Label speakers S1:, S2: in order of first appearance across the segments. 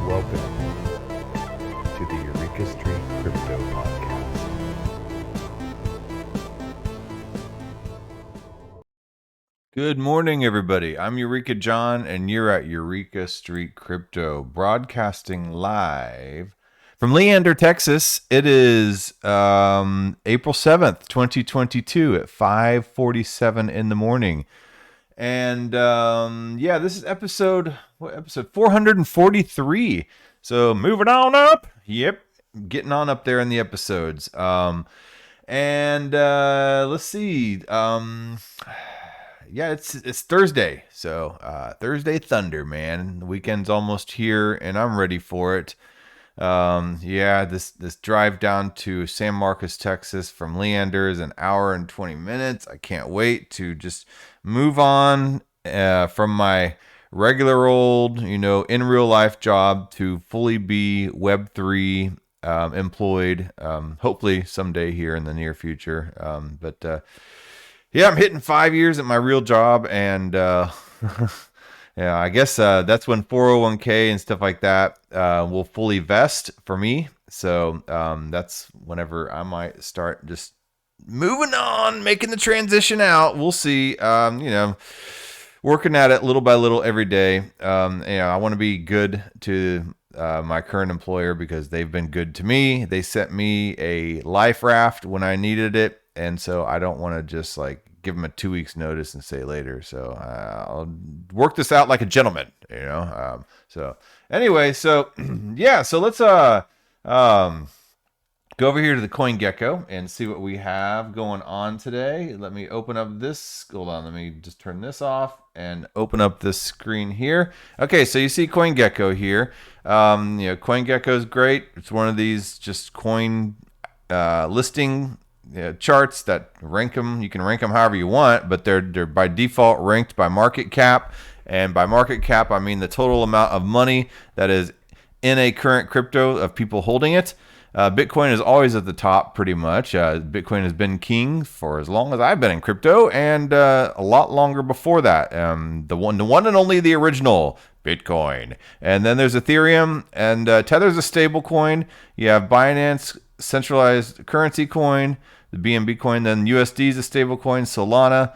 S1: Welcome to the Eureka Street Crypto Podcast.
S2: Good morning, everybody. I'm Eureka John, and you're at Eureka Street Crypto, broadcasting live from Leander, Texas. It is April 7th, 2022 at 5:47 in the morning. And this is episode 443. So moving on up. Yep, getting on up there in the episodes. Let's see. It's Thursday. So Thursday Thunder, man. The weekend's almost here, and I'm ready for it. This drive down to San Marcos, Texas from Leander is an hour and 20 minutes. I can't wait to just move on from my regular old, in real life job to fully be Web3 employed, hopefully someday here in the near future. I'm hitting 5 years at my real job, and I guess that's when 401k and stuff like that will fully vest for me. So that's whenever I might start just moving on, making the transition out. We'll see. Working at it little by little every day. I want to be good to my current employer because they've been good to me. They sent me a life raft when I needed it. And so I don't want to just give them a 2 weeks notice and say later. So I'll work this out like a gentleman, So let's go over here to the CoinGecko and see what we have going on today. Let me open up this. Hold on. Let me just turn this off and open up this screen here. Okay. So you see CoinGecko here. CoinGecko is great. It's one of these just coin listing charts that rank them. You can rank them however you want, but they're by default ranked by market cap. And by market cap, I mean the total amount of money that is in a current crypto of people holding it. Bitcoin is always at the top pretty much. Bitcoin has been king for as long as I've been in crypto, and a lot longer before that. The one and only the original Bitcoin. And then there's Ethereum, and Tether's a stable coin. You have Binance, centralized currency coin, the BNB coin, then USD is a stable coin, Solana.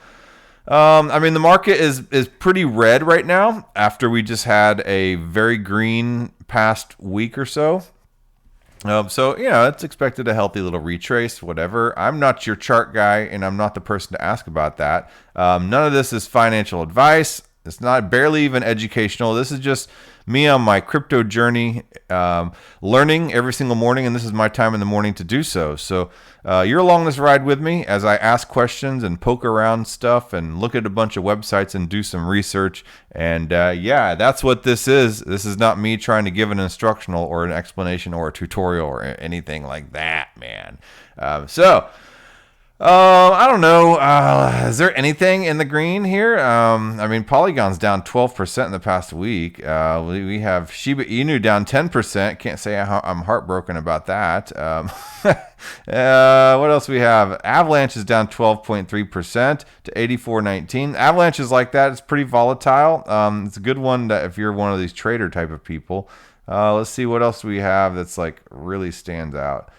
S2: The market is pretty red right now after we just had a very green past week or so. It's expected a healthy little retrace, whatever. I'm not your chart guy, and I'm not the person to ask about that. None of this is financial advice. It's not barely even educational. This is just me on my crypto journey, learning every single morning, and this is my time in the morning to do so. So you're along this ride with me as I ask questions and poke around stuff and look at a bunch of websites and do some research. And that's what this is. This is not me trying to give an instructional or an explanation or a tutorial or anything like that, man. I don't know. Is there anything in the green here? Polygon's down 12% in the past week. We have Shiba Inu down 10%. Can't say I'm heartbroken about that. What else we have? Avalanche is down 12.3% to 84.19. Avalanche is like that. It's pretty volatile. It's a good one that if you're one of these trader type of people. Let's see what else we have that's really stands out.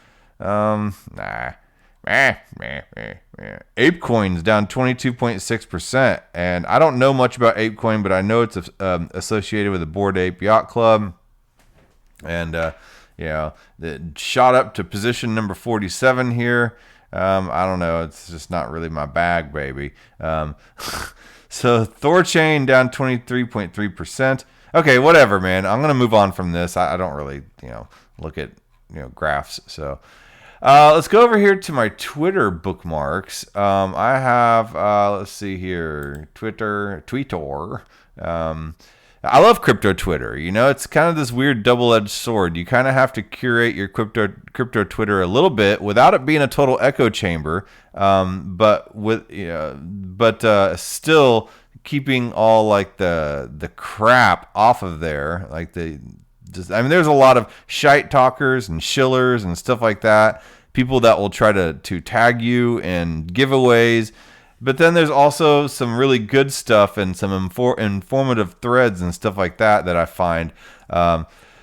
S2: ApeCoin's down 22.6%, and I don't know much about ApeCoin, but I know it's associated with the Bored Ape Yacht Club, and it shot up to position number 47 here. I don't know, it's just not really my bag, baby. So Thorchain down 23.3%. Okay, whatever, man. I'm gonna move on from this. I don't really look at graphs, so. Let's go over here to my Twitter bookmarks. I have, let's see here, Twitter. I love crypto Twitter. It's kind of this weird double-edged sword. You kind of have to curate your crypto Twitter a little bit without it being a total echo chamber. But still keeping all the crap off of there, there's a lot of shite talkers and shillers and stuff like that. People that will try to tag you in giveaways. But then there's also some really good stuff and some informative threads and stuff like that I find.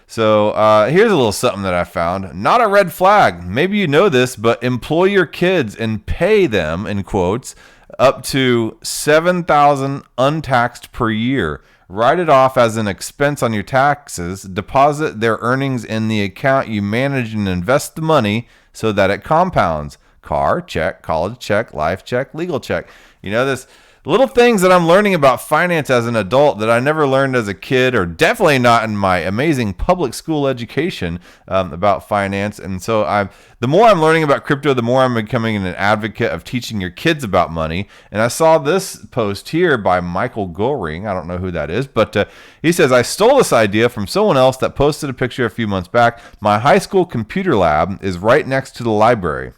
S2: So here's a little something that I found. Not a red flag. Maybe you know this, but employ your kids and pay them, in quotes, up to $7,000 untaxed per year. Write it off as an expense on your taxes. Deposit their earnings in the account you manage and invest the money so that it compounds. Car, check. College, check. Life, check. Legal, check. You know, this little things that I'm learning about finance as an adult that I never learned as a kid, or definitely not in my amazing public school education about finance. And so the more I'm learning about crypto, the more I'm becoming an advocate of teaching your kids about money. And I saw this post here by Michael Goring. I don't know who that is, but he says, I stole this idea from someone else that posted a picture a few months back. My high school computer lab is right next to the library.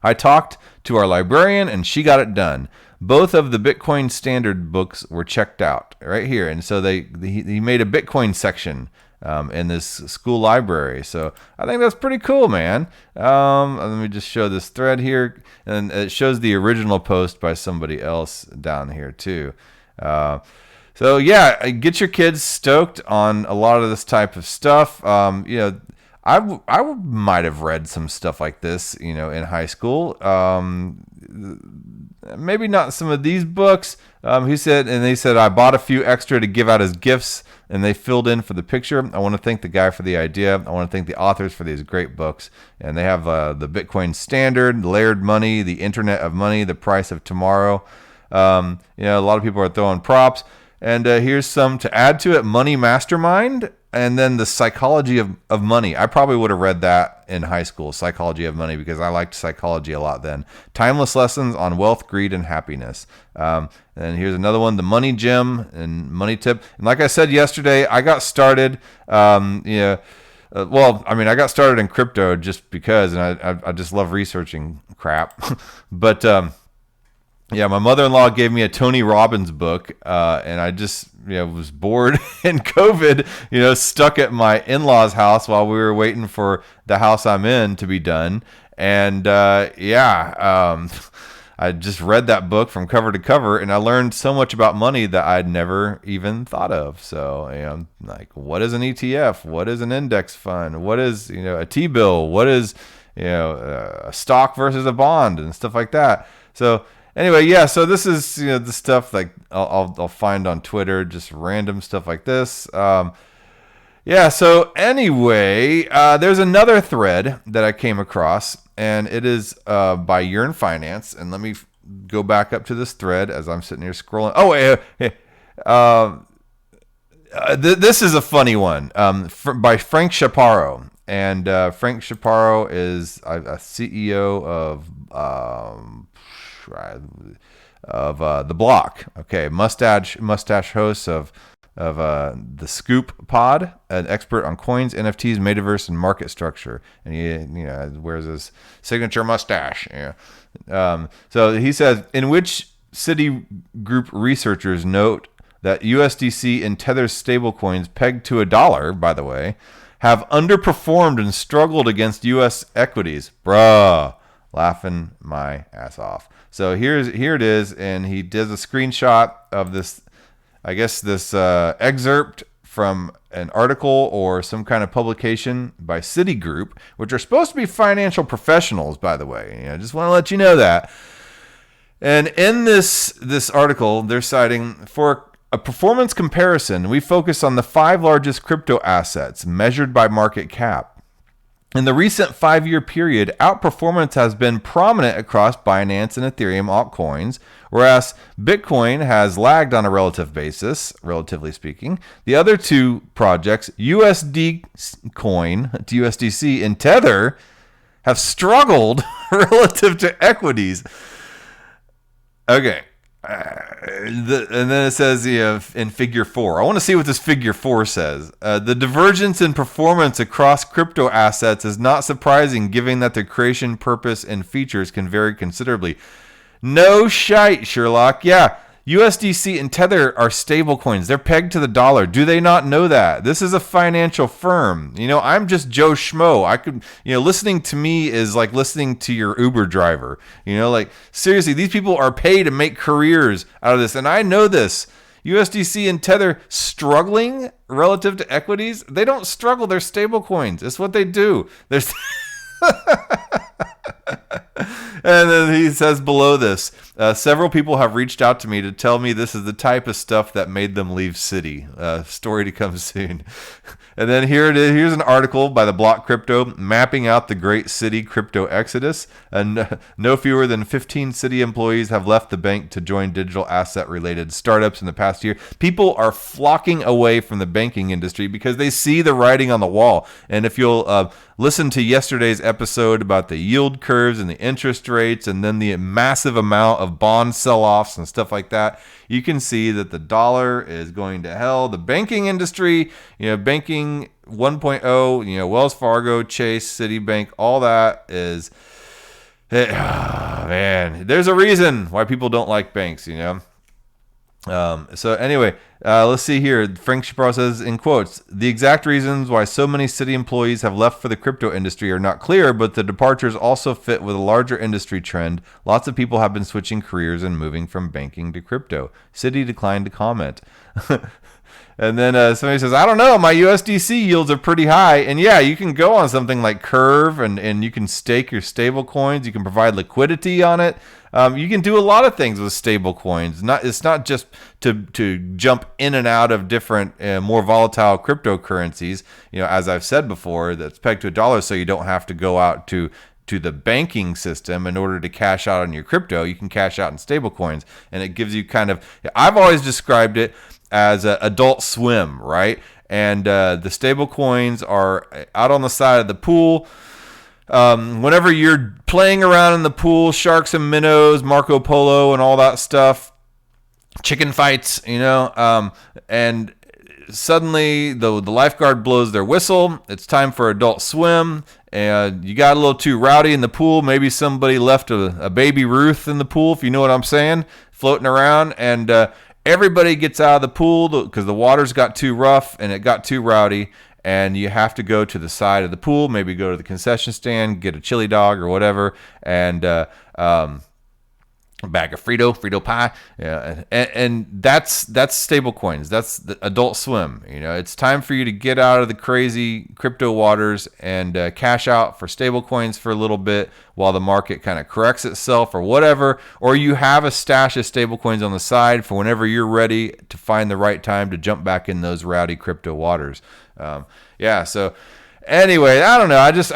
S2: I talked to our librarian and she got it done. Both of the Bitcoin standard books were checked out right here. And so he made a Bitcoin section in this school library. So I think that's pretty cool, man. Let me just show this thread here. And it shows the original post by somebody else down here too. So yeah, get your kids stoked on a lot of this type of stuff. I might have read some stuff like this, in high school. Maybe not some of these books. They said, I bought a few extra to give out as gifts, and they filled in for the picture. I want to thank the guy for the idea. I want to thank the authors for these great books. And they have the Bitcoin Standard, Layered Money, The Internet of Money, The Price of Tomorrow. A lot of people are throwing props. And here's some to add to it: Money Mastermind, and then The Psychology of Money. I probably would have read that in high school, Psychology of Money, because I liked psychology a lot then. Timeless Lessons on Wealth, Greed, and Happiness. And here's another one, The Money Gym and Money Tip. And like I said yesterday, I got started, I got started in crypto just because, and I just love researching crap. But yeah, my mother-in-law gave me a Tony Robbins book, and I just was bored in COVID, stuck at my in-laws' house while we were waiting for the house I'm in to be done. And I just read that book from cover to cover, and I learned so much about money that I'd never even thought of. So, like, what is an ETF? What is an index fund? What is, a T-bill? What is, a stock versus a bond and stuff like that? So, anyway, yeah, so this is, the stuff like I'll find on Twitter, just random stuff like this. So anyway, there's another thread that I came across, and it is by Yearn Finance. And let me go back up to this thread as I'm sitting here scrolling. This is a funny one by Frank Chaparro. And Frank Chaparro is a CEO of The Block. Okay, mustache host of the Scoop Pod, an expert on coins, NFTs, metaverse, and market structure. And he wears his signature mustache. Yeah. So he says, in which Citigroup researchers note that USDC and Tether's stablecoins pegged to $1, by the way, have underperformed and struggled against U.S. equities. Bruh. Laughing my ass off. So here it is, and he does a screenshot of this, I guess this excerpt from an article or some kind of publication by Citigroup, which are supposed to be financial professionals, by the way. I just want to let you know that. And in this article, they're citing, for a performance comparison, we focus on the 5 largest crypto assets measured by market cap. In the recent 5-year period, outperformance has been prominent across Binance and Ethereum altcoins, whereas Bitcoin has lagged on a relative basis, relatively speaking. The other 2 projects, USD Coin, USDC, and Tether, have struggled relative to equities. Okay. And then it says in figure 4. I want to see what this figure 4 says. The divergence in performance across crypto assets is not surprising, given that their creation, purpose, and features can vary considerably. No shite, Sherlock. Yeah, USDC and Tether are stable coins. They're pegged to the dollar. Do they not know that? This is a financial firm. I'm just Joe Schmo. I could, listening to me is like listening to your Uber driver. Seriously, these people are paid to make careers out of this. And I know this. USDC and Tether struggling relative to equities, they don't struggle. They're stable coins. It's what they do. There's And then he says below this, several people have reached out to me to tell me this is the type of stuff that made them leave City. Story to come soon. And then here it is. Here's an article by the Block Crypto mapping out the great City crypto exodus. And no fewer than 15 City employees have left the bank to join digital asset related startups in the past year. People are flocking away from the banking industry because they see the writing on the wall. And if you'll listen to yesterday's episode about the yield curves and the interest rates and then the massive amount of bond sell-offs and stuff like that, you can see that the dollar is going to hell. The banking industry, banking 1.0, Wells Fargo, Chase, Citibank, all that is, man, there's a reason why people don't like banks, So anyway, let's see here. Frank Chaparro says, in quotes, the exact reasons why so many City employees have left for the crypto industry are not clear, but the departures also fit with a larger industry trend. Lots of people have been switching careers and moving from banking to crypto. City declined to comment. And then somebody says, I don't know, my USDC yields are pretty high. And yeah, you can go on something like Curve and you can stake your stable coins. You can provide liquidity on it. You can do a lot of things with stable coins. It's not just to jump in and out of different more volatile cryptocurrencies. As I've said before, that's pegged to a dollar, so you don't have to go out to the banking system in order to cash out on your crypto. You can cash out in stable coins, and it gives you I've always described it as Adult Swim, right? And the stable coins are out on the side of the pool. Whenever you're playing around in the pool, sharks and minnows, Marco Polo and all that stuff, chicken fights, and suddenly the lifeguard blows their whistle. It's time for Adult Swim, and you got a little too rowdy in the pool. Maybe somebody left a baby Ruth in the pool, if you know what I'm saying, floating around, and everybody gets out of the pool because the water's got too rough and it got too rowdy. And you have to go to the side of the pool, maybe go to the concession stand, get a chili dog or whatever, and a bag of Frito pie. Yeah, and that's stable coins. That's the Adult Swim. It's time for you to get out of the crazy crypto waters and cash out for stable coins for a little bit while the market kind of corrects itself or whatever. Or you have a stash of stable coins on the side for whenever you're ready to find the right time to jump back in those rowdy crypto waters. So anyway, I don't know. I just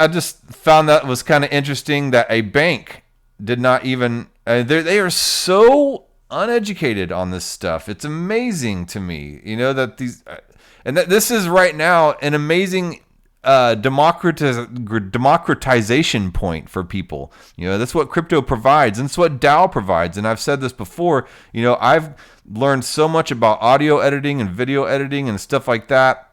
S2: found that was kind of interesting that a bank did not even, they are so uneducated on this stuff. It's amazing to me, that these, and that this is right now an amazing democratization point for people. That's what crypto provides, and it's what DAO provides. And I've said this before, I've learned so much about audio editing and video editing and stuff like that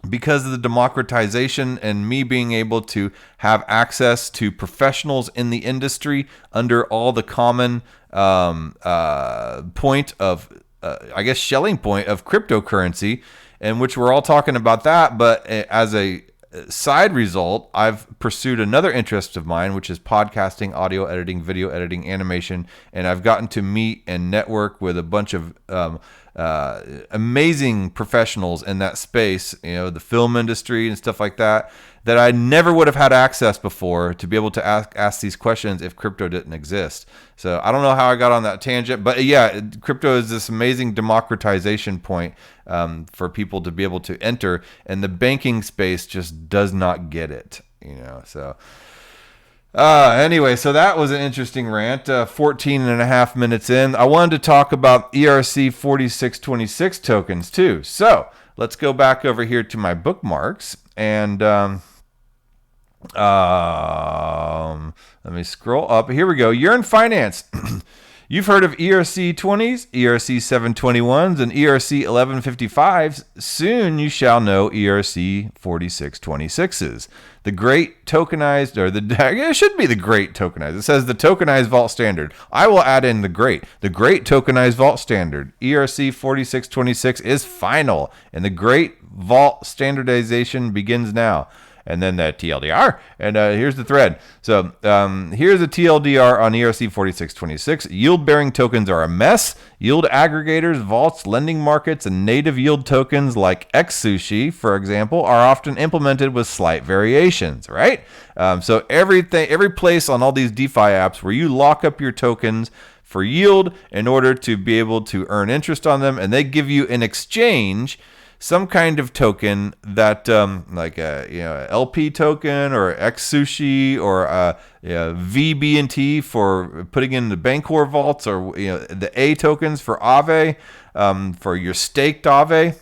S2: because of the democratization and me being able to have access to professionals in the industry under all the common point of, shelling point of cryptocurrency, in which we're all talking about that. But as a side result, I've pursued another interest of mine, which is podcasting, audio editing, video editing, animation, and I've gotten to meet and network with a bunch of amazing professionals in that space, the film industry and stuff like that I never would have had access before to be able to ask these questions if crypto didn't exist. So I don't know how I got on that tangent, but yeah, crypto is this amazing democratization point for people to be able to enter, and the banking space just does not get it, so... Anyway, so that was an interesting rant, 14 and a half minutes in. I wanted to talk about ERC-4626 tokens too. So let's go back over here to my bookmarks and let me scroll up. Here we go. You're in finance. You've heard of ERC-20s, ERC-721s, and ERC-1155s. Soon you shall know ERC-4626s. The great tokenized, it should be the great tokenized. It says the tokenized vault standard. I will add in the great tokenized vault standard. ERC-4626 is final, and the great vault standardization begins now. and then the TLDR. And here's the thread. So here's a TLDR on ERC-4626. Yield-bearing tokens are a mess. Yield aggregators, vaults, lending markets, and native yield tokens like XSushi, for example, are often implemented with slight variations, right? So every place on all these DeFi apps where you lock up your tokens for yield in order to be able to earn interest on them, and they give you in exchange some kind of token that like a LP token or XSushi or VB&T for putting in the Bancor vaults, or the A tokens for Aave, for your staked Aave.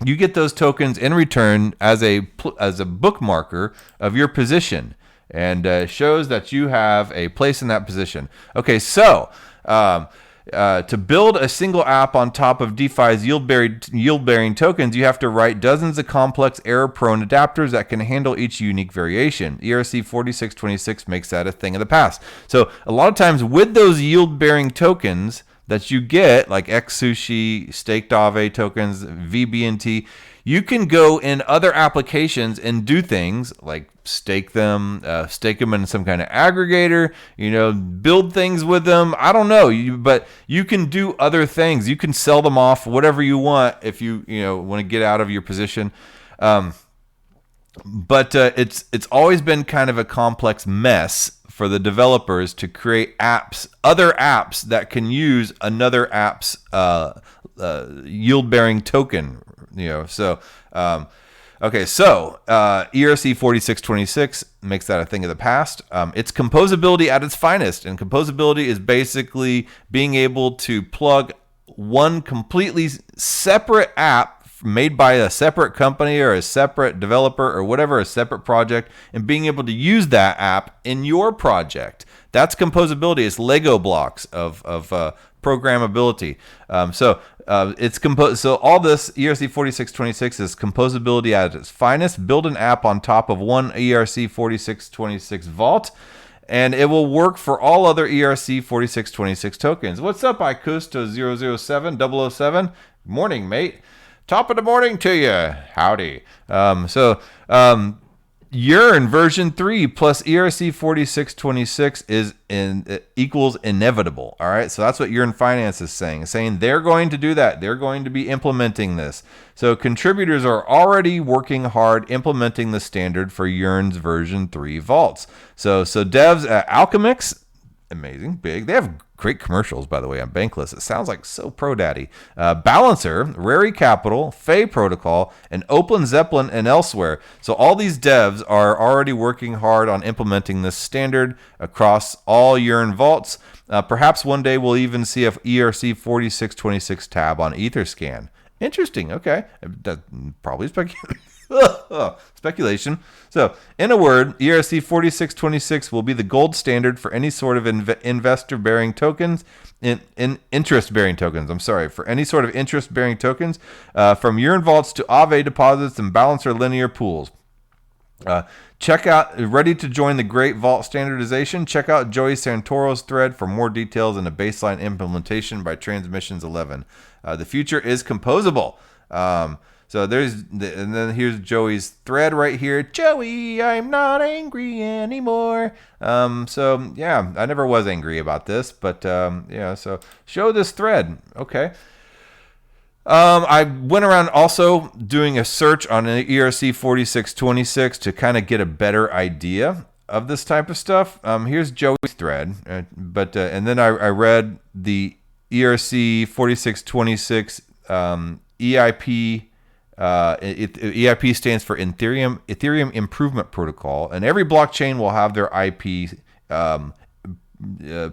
S2: You get those tokens in return as a bookmarker of your position, and shows that you have a place in that position. Okay, so to build a single app on top of DeFi's yield-bearing tokens, you have to write dozens of complex error-prone adapters that can handle each unique variation. ERC-4626 makes that a thing of the past. So a lot of times with those yield-bearing tokens that you get, like XSushi, staked Aave tokens, VB&T, you can go in other applications and do things like stake them in some kind of aggregator, build things with them. I don't know, but you can do other things. You can sell them off, whatever you want, if you want to get out of your position. But it's always been kind of a complex mess for the developers to create other apps that can use another app's yield-bearing token. So ERC-4626 makes that a thing of the past. It's composability at its finest, and composability is basically being able to plug one completely separate app made by a separate company or a separate developer or whatever, a separate project, and being able to use that app in your project. That's composability. It's Lego blocks of programmability. So all this ERC-4626 is composability at its finest. Build an app on top of one ERC-4626 vault, and it will work for all other ERC-4626 tokens. What's up, Ikusto007 Morning, mate. Top of the morning to you. Howdy. Yearn version 3 plus ERC-4626 equals inevitable. All right, so that's what Yearn Finance is saying they're going to do that. They're going to be implementing this. So contributors are already working hard implementing the standard for Yearn's version 3 vaults. So devs at Alchemix, amazing, big. They have great commercials, by the way, on Bankless. It sounds like so pro daddy. Balancer, Rary Capital, Fey Protocol, and Open Zeppelin, and elsewhere. So all these devs are already working hard on implementing this standard across all Yearn vaults. Perhaps one day we'll even see a ERC-4626 tab on Etherscan. Interesting. Okay. That's probably speculation. So, in a word, ERC-4626 will be the gold standard for any sort of investor-bearing tokens, interest-bearing tokens. For any sort of interest-bearing tokens, from Yearn vaults to Aave deposits and Balancer linear pools. Check out, ready to join the great vault standardization? Check out Joey Santoro's thread for more details and a baseline implementation by Transmissions 11. The future is composable. So and then here's Joey's thread right here. Joey, I'm not angry anymore. So yeah, I never was angry about this, but so show this thread. Okay. I went around also doing a search on ERC-4626 to kind of get a better idea of this type of stuff. Here's Joey's thread, and then I read the ERC-4626 EIP. EIP stands for Ethereum Improvement Protocol, and every blockchain will have their IP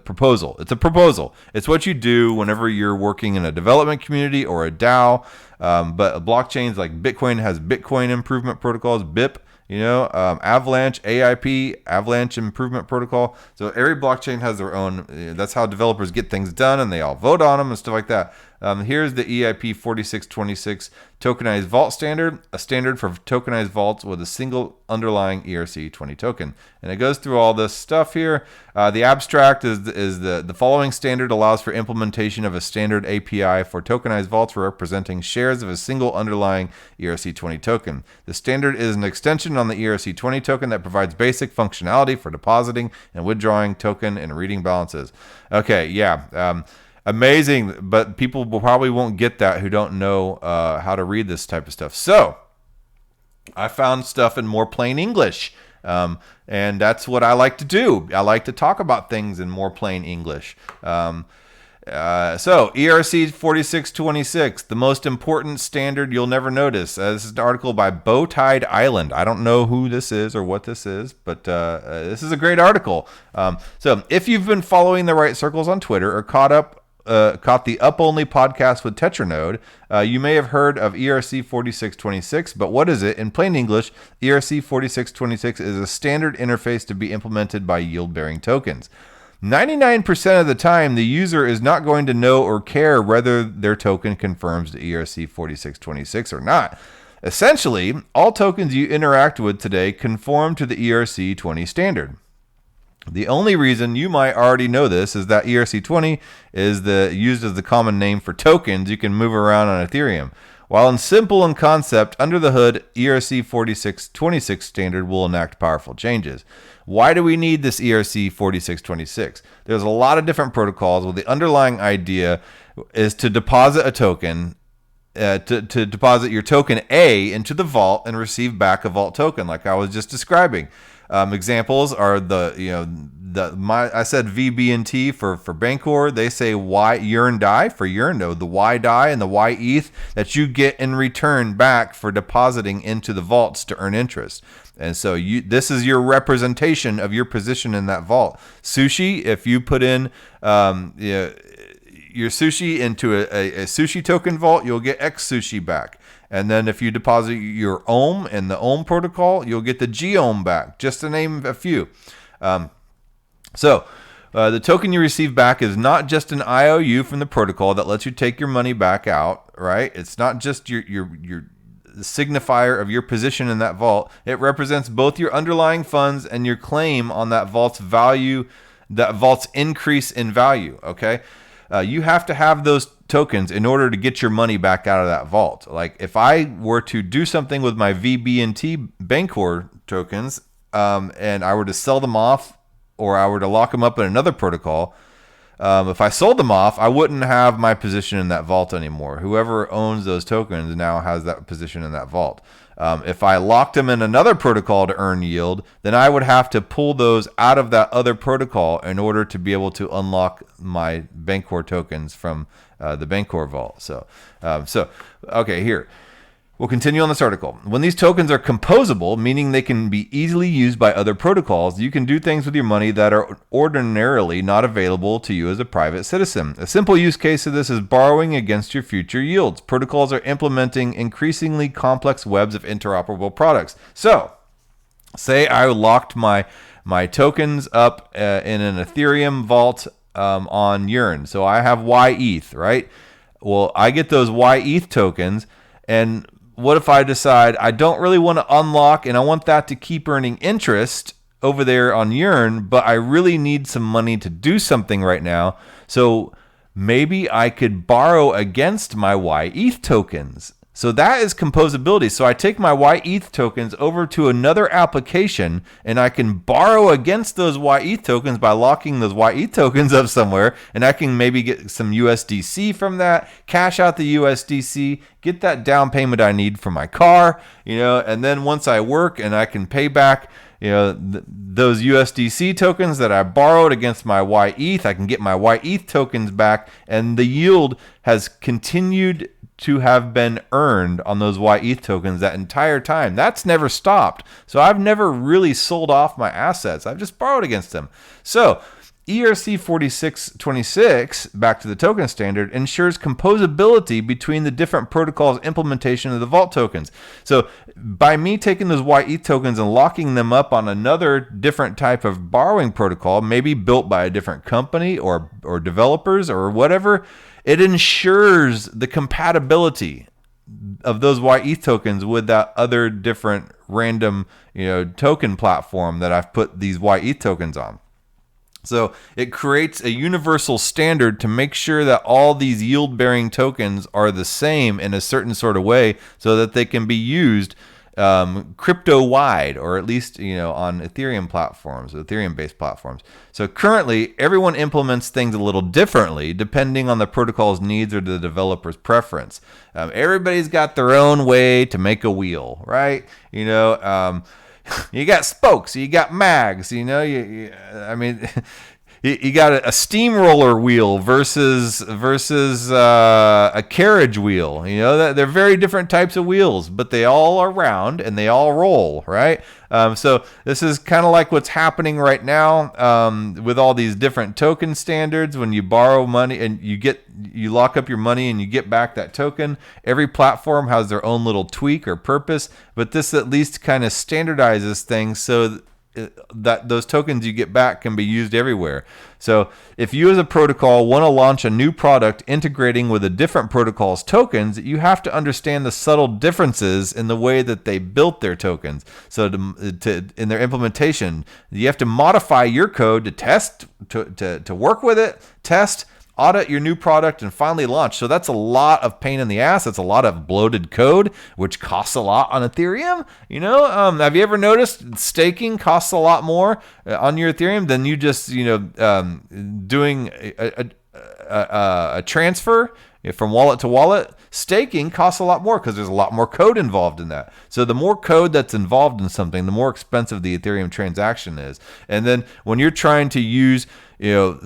S2: proposal. It's a proposal. It's what you do whenever you're working in a development community or a DAO. But blockchains like Bitcoin has Bitcoin Improvement Protocols, BIP. Avalanche, AIP, Avalanche Improvement Protocol. So every blockchain has their own. That's how developers get things done, and they all vote on them and stuff like that. Here's the EIP 4626 tokenized vault standard, a standard for tokenized vaults with a single underlying ERC-20 token. And it goes through all this stuff here. The abstract is the following standard allows for implementation of a standard API for tokenized vaults representing shares of a single underlying ERC-20 token. The standard is an extension on the ERC-20 token that provides basic functionality for depositing and withdrawing token and reading balances. Okay, yeah. Amazing, but people probably won't get that who don't know how to read this type of stuff. So I found stuff in more plain English, and that's what I like to do. I like to talk about things in more plain English. So ERC-4626, the most important standard you'll never notice. This is an article by Bowtied Island. I don't know who this is or what this is, but this is a great article. So if you've been following the right circles on Twitter or caught the Up Only podcast with Tetranode, you may have heard of ERC-4626, but what is it? In plain English, ERC-4626 is a standard interface to be implemented by yield-bearing tokens. 99% of the time, the user is not going to know or care whether their token confirms to ERC-4626 or not. Essentially, all tokens you interact with today conform to the ERC-20 standard. The only reason you might already know this is that ERC-20 is used as the common name for tokens you can move around on Ethereum. While in simple in concept, under the hood, ERC-4626 standard will enact powerful changes. Why do we need this ERC-4626? There's a lot of different protocols. Well, the underlying idea is to deposit a token, to deposit your token A into the vault and receive back a vault token, like I was just describing. Examples are I said VBNT for Bancor. They say Yearn DAI for Yearn. No, the Y DAI and the Y ETH that you get in return back for depositing into the vaults to earn interest. And so this is your representation of your position in that vault. Sushi, if you put in your sushi into a sushi token vault, you'll get X sushi back. And then if you deposit your OHM in the OHM protocol, you'll get the GOHM back, just to name a few. The token you receive back is not just an IOU from the protocol that lets you take your money back out, right? It's not just your signifier of your position in that vault. It represents both your underlying funds and your claim on that vault's value, that vault's increase in value, okay? You have to have those tokens in order to get your money back out of that vault. Like if I were to do something with my VBNT Bancor tokens, and I were to sell them off, or I were to lock them up in another protocol, if I sold them off, I wouldn't have my position in that vault anymore. Whoever owns those tokens now has that position in that vault. If I locked them in another protocol to earn yield, then I would have to pull those out of that other protocol in order to be able to unlock my Bancor tokens from the Bancor vault. So okay, here. We'll continue on this article. When these tokens are composable, meaning they can be easily used by other protocols, you can do things with your money that are ordinarily not available to you as a private citizen. A simple use case of this is borrowing against your future yields. Protocols are implementing increasingly complex webs of interoperable products. So, say I locked my tokens up in an Ethereum vault on Yearn. So I have YETH, right? Well, I get those YETH tokens, and what if I decide I don't really want to unlock and I want that to keep earning interest over there on Yearn, but I really need some money to do something right now. So maybe I could borrow against my YETH tokens. So that is composability. So I take my YETH tokens over to another application and I can borrow against those YETH tokens by locking those YETH tokens up somewhere, and I can maybe get some USDC from that, cash out the USDC, get that down payment I need for my car, and then once I work and I can pay back those USDC tokens that I borrowed against my YETH, I can get my YETH tokens back, and the yield has continued to have been earned on those YETH tokens that entire time. That's never stopped. So I've never really sold off my assets. I've just borrowed against them. So ERC-4626, back to the token standard, ensures composability between the different protocols' implementation of the vault tokens. So by me taking those YETH tokens and locking them up on another different type of borrowing protocol, maybe built by a different company or developers or whatever, it ensures the compatibility of those YETH tokens with that other different random, token platform that I've put these YETH tokens on. So it creates a universal standard to make sure that all these yield-bearing tokens are the same in a certain sort of way so that they can be used crypto-wide, or at least, on Ethereum platforms, Ethereum-based platforms. So currently, everyone implements things a little differently depending on the protocol's needs or the developer's preference. Everybody's got their own way to make a wheel, right? You got spokes, you got mags, you got a steamroller wheel versus a carriage wheel. They're very different types of wheels, but they all are round and they all roll, right? So this is kind of like what's happening right now with all these different token standards. When you borrow money and you lock up your money and you get back that token, every platform has their own little tweak or purpose, but this at least kind of standardizes things so that those tokens you get back can be used everywhere. So if you as a protocol want to launch a new product integrating with a different protocol's tokens, you have to understand the subtle differences in the way that they built their tokens. So in their implementation, you have to modify your code to test, to work with it, test, audit your new product, and finally launch. So that's a lot of pain in the ass. It's a lot of bloated code, which costs a lot on Ethereum. Have you ever noticed staking costs a lot more on your Ethereum than you just, doing a transfer from wallet to wallet? Staking costs a lot more because there's a lot more code involved in that. So the more code that's involved in something, the more expensive the Ethereum transaction is. And then when you're trying to use,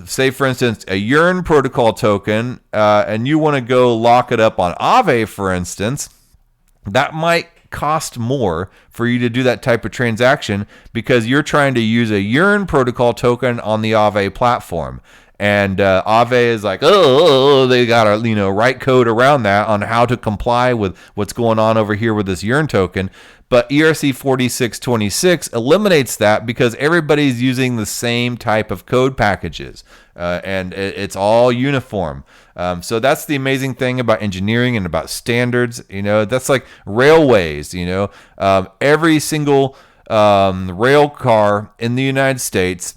S2: say for instance, a Yearn protocol token, and you want to go lock it up on Aave, for instance, that might cost more for you to do that type of transaction because you're trying to use a Yearn protocol token on the Aave platform. And Aave is like, they got to write code around that on how to comply with what's going on over here with this Yearn token. But ERC-4626 eliminates that because everybody's using the same type of code packages, and it's all uniform. So that's the amazing thing about engineering and about standards. That's like railways. Every single rail car in the United States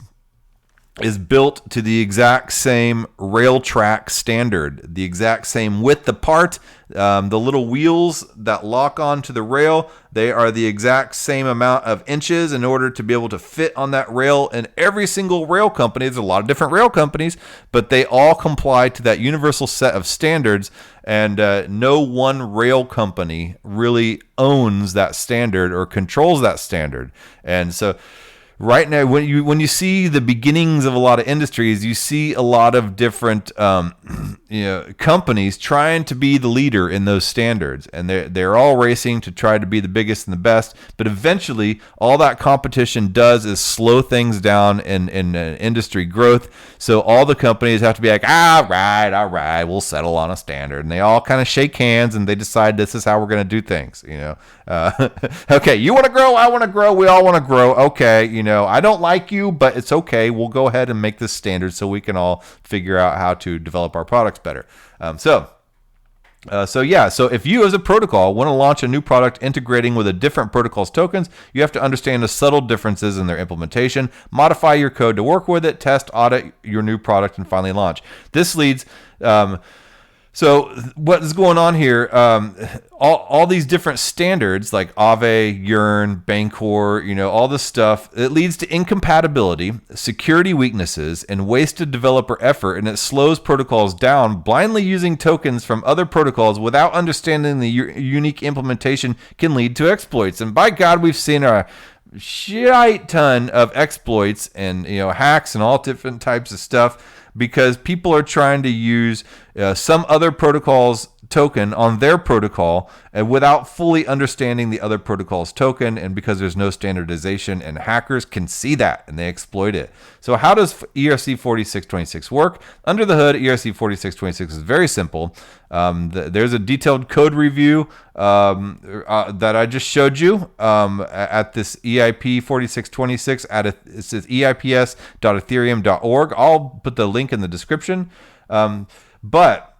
S2: is built to the exact same rail track standard, the exact same width apart. The little wheels that lock onto the rail, they are the exact same amount of inches in order to be able to fit on that rail. And every single rail company, there's a lot of different rail companies, but they all comply to that universal set of standards. And no one rail company really owns that standard or controls that standard. And so right now, when you see the beginnings of a lot of industries, you see a lot of different companies trying to be the leader in those standards, and they're all racing to try to be the biggest and the best. But eventually, all that competition does is slow things down in industry growth. So all the companies have to be like, all right, we'll settle on a standard, and they all kind of shake hands and they decide this is how we're going to do things. Okay, you want to grow, I want to grow, we all want to grow. Okay, I don't like you, but it's okay. We'll go ahead and make this standard so we can all figure out how to develop our products better. So if you as a protocol want to launch a new product integrating with a different protocol's tokens, you have to understand the subtle differences in their implementation, modify your code to work with it, test, audit your new product, and finally launch. This leads... So what is going on here? All these different standards like Aave, Yearn, Bancor, all this stuff, it leads to incompatibility, security weaknesses, and wasted developer effort, and it slows protocols down. Blindly using tokens from other protocols without understanding the unique implementation can lead to exploits. And by God, we've seen a shite ton of exploits and hacks and all different types of stuff, because people are trying to use some other protocol's token on their protocol and without fully understanding the other protocol's token, and because there's no standardization, and hackers can see that and they exploit it. So how does ERC-4626 work? Under the hood, ERC-4626 is very simple. There's a detailed code review that I just showed you at this EIP 4626 it says eips.ethereum.org. I'll put the link in the description. But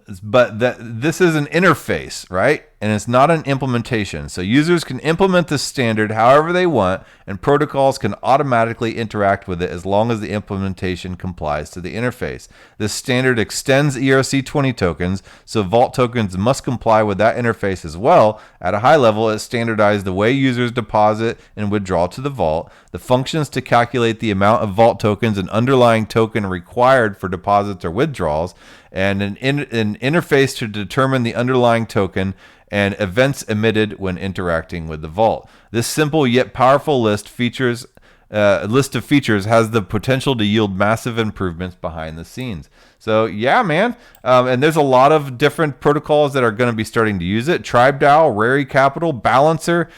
S2: this is an interface, right? And it's not an implementation. So users can implement the standard however they want, and protocols can automatically interact with it as long as the implementation complies to the interface. This standard extends ERC-20 tokens, so vault tokens must comply with that interface as well. At a high level, it standardized the way users deposit and withdraw to the vault, the functions to calculate the amount of vault tokens and underlying token required for deposits or withdrawals, and an interface to determine the underlying token and events emitted when interacting with the vault. This simple yet powerful list of features has the potential to yield massive improvements behind the scenes. So yeah, man. And there's a lot of different protocols that are going to be starting to use it. TribeDAO, Rary Capital, Balancer,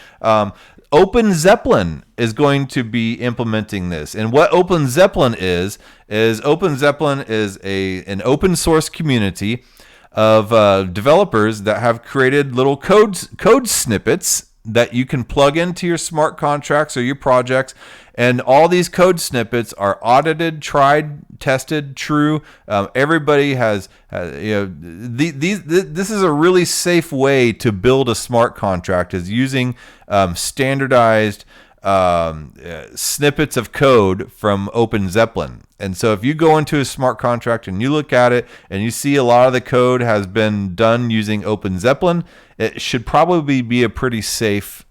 S2: Open Zeppelin is going to be implementing this. And what Open Zeppelin is Open Zeppelin is an open source community of developers that have created little code snippets that you can plug into your smart contracts or your projects. And all these code snippets are audited, tried, tested, true. Everybody has, this is a really safe way to build a smart contract, is using standardized snippets of code from Open Zeppelin. And so if you go into a smart contract and you look at it and you see a lot of the code has been done using Open Zeppelin, it should probably be a pretty safe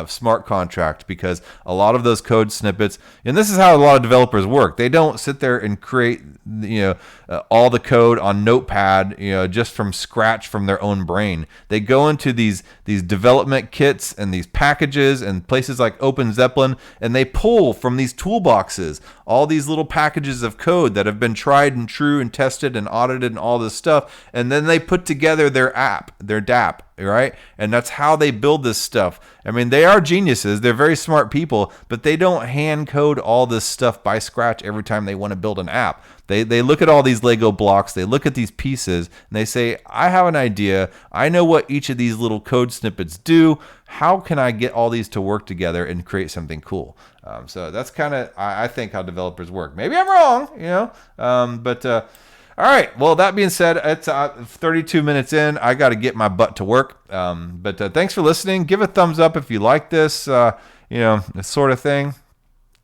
S2: smart contract, because a lot of those code snippets, and this is how a lot of developers work. They don't sit there and create, all the code on Notepad, just from scratch from their own brain. They go into these development kits and these packages and places like Open Zeppelin, and they pull from these toolboxes all these little packages of code that have been tried and true and tested and audited and all this stuff, and then they put together their app, their dApp, right? And that's how they build this stuff. I mean, they are geniuses. They're very smart people, but they don't hand code all this stuff by scratch every time they want to build an app. They look at all these Lego blocks, they look at these pieces, and they say, I have an idea. I know what each of these little code snippets do. How can I get all these to work together and create something cool? So that's kind of, I think, how developers work. Maybe I'm wrong, but all right. Well, that being said, it's 32 minutes in. I got to get my butt to work. But thanks for listening. Give a thumbs up if you like this, this sort of thing.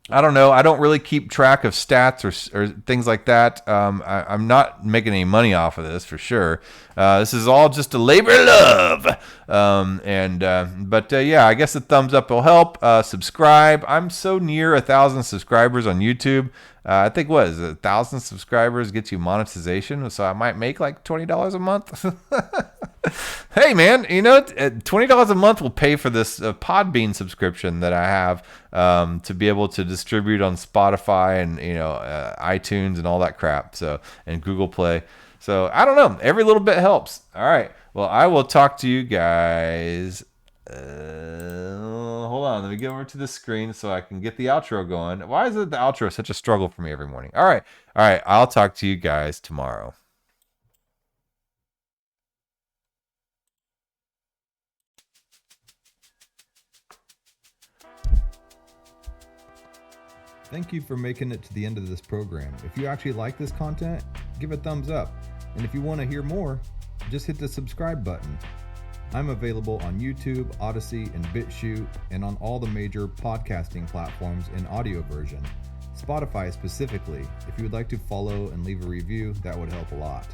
S2: I don't know. I don't really keep track of stats or things like that. I'm not making any money off of this for sure. This is all just a labor of love. But I guess a thumbs up will help. Subscribe. I'm so near 1,000 subscribers on YouTube. I think 1,000 subscribers gets you monetization, so I might make like $20 a month. Hey man, $20 a month will pay for this Podbean subscription that I have to be able to distribute on Spotify and iTunes and all that crap. So, and Google Play. So I don't know. Every little bit helps. All right. Well, I will talk to you guys. Hold on, let me get over to the screen so I can get the outro going. Why is the outro such a struggle for me every morning? All right, I'll talk to you guys tomorrow. Thank you for making it to the end of this program. If you actually like this content, give a thumbs up. And if you want to hear more, just hit the subscribe button. I'm available on YouTube, Odyssey, and BitChute, and on all the major podcasting platforms in audio version. Spotify specifically. If you would like to follow and leave a review, that would help a lot.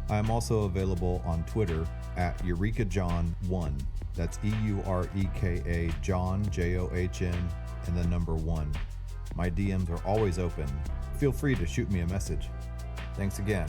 S2: I am also available on Twitter at EurekaJohn1. That's EUREKA John, JOHN, and the number 1. My DMs are always open. Feel free to shoot me a message. Thanks again.